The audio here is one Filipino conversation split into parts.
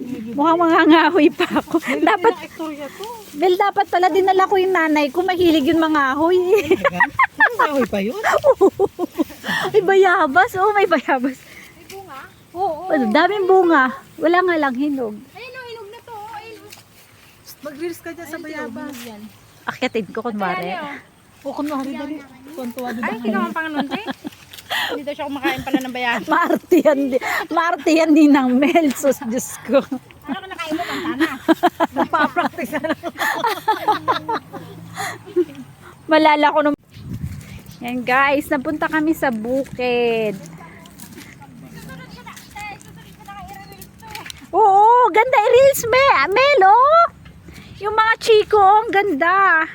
Mukhang mangangahoy pa ako. Dapat, Bel, dapat pala dinala ko yung nanay ko. Mahilig yung mangahoy. Mangahoy pa yun? May bayabas. Oh, may bayabas. May bunga? Oo. Daming bunga. Wala nga lang hinog. Ayun o, hinog na to. Ayun o. Mag-reels ka dyan sa bayabas. Akyatin ko kunwari. O kunwari dali. Tuwan-tuwa din. Ay, kinaman pang nun, te. Hindi daw siya kumakain pala ng bayan. Maarte yan din ng Mel. Sus, Diyos ko. Ano ka nakain mo, pantana? Nagpa-practice na lang. Malala ko nung... Yan guys, napunta kami sa bukid. Oo, ganda i-reels, Mel, oh. Yung mga chiko, ang ganda.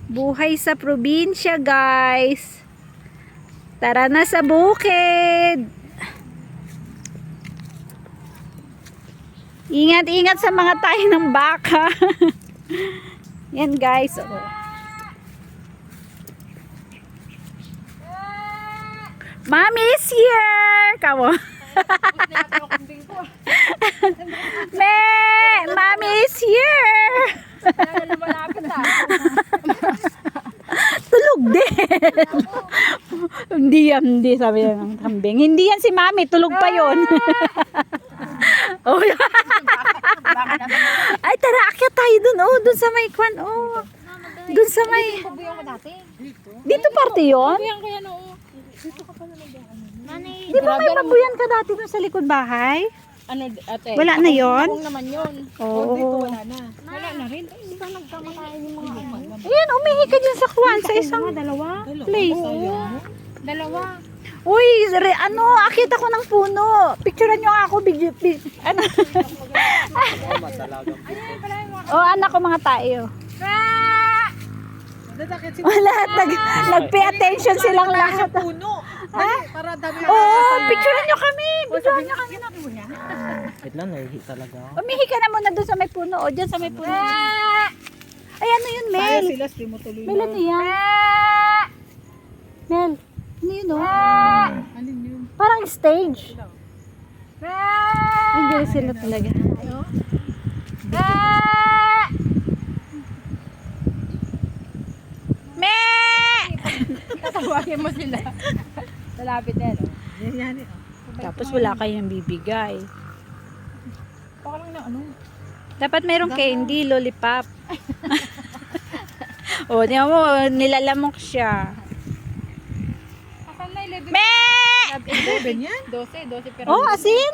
Buhay sa probinsya, guys. Tara na sa bukid. Ingat-ingat sa mga tayo ng baka. Yan, guys. Oh. Mommy is here. Kamu. Mommy is here. Tulog din. Hindi sabi ng kambing. Hindi yan si Mami, tulog pa yon. Oh. Ay, tara, akyat tayo dun. Oh, dun sa may kwan. Oh. Dun sa may... Dito parte yon? Buyan ko yan, oo. Dito ka pala nag-ano. Di ba may mabuyan ka dati dun sa likod bahay? Ano, ate? Wala na yon? Kung naman yun. Oo. Wala na. Wala na rin. Ay, hindi ba nagkamakain yung mga ano? Ayan, umihi ka dyan sa kwan sa isang Dalawa? place. Dalawa. Uy, akit ako ng puno. Picturean nyo nga ako. Ano? Oh, anak ko mga tayo. Dadakit si Wala, nag-pay attention silang lahat. puno. Dali, para dami. Oo, picturean nyo kami. Picturean nyo kami na puno. Wait lang, nahihi talaga ako. Umihi ka na muna doon sa may puno. O, dyan sa may puno. Ay, ano yun, Tayo Mel? sila, di mo tuloy Mel, ano yan? Mel, ano yun, oh? Alin yun? Parang stage. Hindi sila talaga. Me! Tatawagin mo sila. Lalapit na, no? Yan. Tapos wala kayong bibigay. Baka lang na ano. Dapat mayroong candy, lollipop. O, di mo, nilalamok siya. Asan na 11? Me! 11 yan? 12 pero. Oh, asin?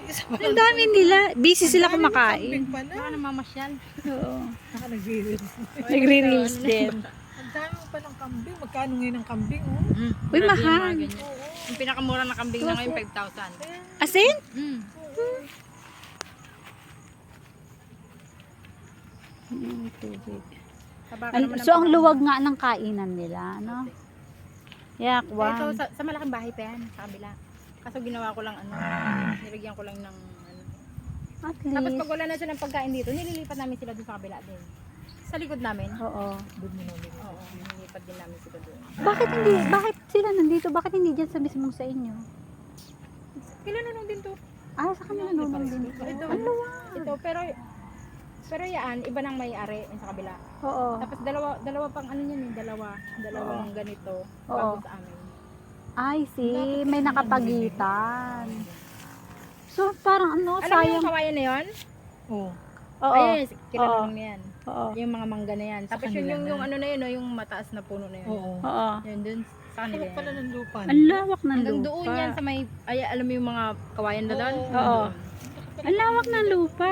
Isa Ang dami nila. Busy sila kumakain. Kambing pala. Baka namamasyal. Oo. Naka nag-reels. Nagre-reels din. Ang dami mo pa ng kambing. Magkano ngayon ang kambing, oh? Uy, mahal. Yung pinakamura na kambing na ngayon, 5,000. Asin? Mm. So, ang luwag nga ng kainan nila, no? Yak, Ito, wow. sa malaking bahay pa yan, sa kabila. Kaso ginawa ko lang ano, nilagyan ko lang ng ano. At Tapos least. pag wala na silang pagkain dito, nililipat namin sila doon sa kabila din. Sa likod namin. Oo. Oo, nililipat din namin sila doon. Bakit sila nandito? Bakit hindi dyan sa mismong sa inyo? Kinanunong din to. Ah, sa kanila nunong din. Ito, Ano? ito, pero yan, iba nang may-ari yung sa kabila. Oo. Tapos dalawa pang ano yan, dalawang ganito Oo. bago sa amin. I see. May nakapagitan. So, parang ano, Alam mo sayang. yung kawayan na yan? Oo. Oo. Ayun, kinanunong na yan. Oo. Yung mga mangga na yan. Tapos kanila yung na. ano na yun, no, yung mataas na puno na yun. Oo. Oo. Yun dun, sa kanila Sarap pala yan. ng lupa. Ang lawak ng Hanggang lupa. doon yan sa may, ay alam mo yung mga kawayan na doon? Oo. Ang lawak ng lupa.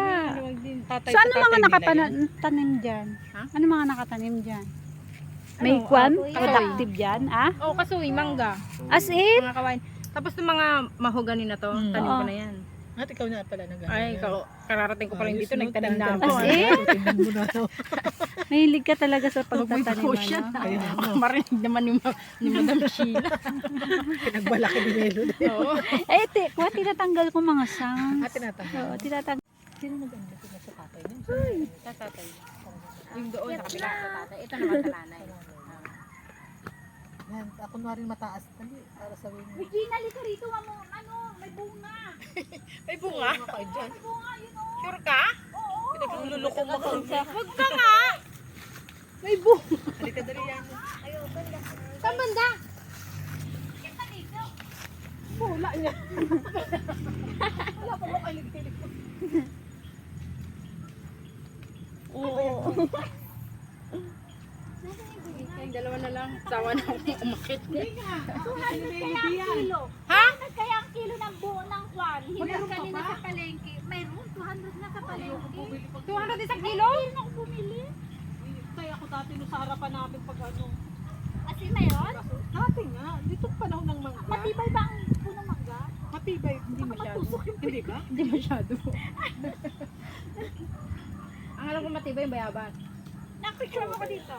Tatay So, ano tatay mga nila nakatanim dyan? Ha? Ano mga nakatanim dyan? May Ano, kwan? kahoy. Productive dyan? Ah? Oo, kasoy, mangga. As in? Mga kawayan. Tapos yung mga mahogany na to, tanim ko Oo. na yan. At ikaw na pala nag Ay, kararating ko pa lang dito, nagtanim na ako. As in? Tingnan mo na to. Mahilig ka talaga sa pagtatanim, Ocean. ano? Marinig naman ni Madam Sheila. Pinagbalaki ni Melo. Oo. Eh, tinatanggal ko mga songs. At tinatanggal. Oo, tinatanggal. Sino nag-anda sila sa tatay niya? Sa tatay. Yung doon sa kabila sa tatay. Ito naman sa nanay. Yan, ako na rin mataas. Dali, para sabihin mo. Regina, lika rito. Ano? bunga. Sure ka? Pinagluloko mo ka. Huwag ka nga! May bunga. Halika dali yan. Saan banda? Wala niya. Wala pa mo kalig-kilig. Yung dalawa na lang. Sawa na akong umakit. Ha? Kaya ang kilo ng buo ng kwan. Hinas kanina sa palengke. Mayroon 200 na sa palengke. 200 isang kilo? Hindi na ako bumili. Kaya ako dati nung sa harapan namin pag ano. Kasi mayroon? Dati nga, dito panahon ng mangga. Matibay ba ang puno mangga? Matibay, hindi masyado. Hindi ba? Hindi masyado. Ang alam ko matibay yung bayabas. Nakapicture mo ko dito.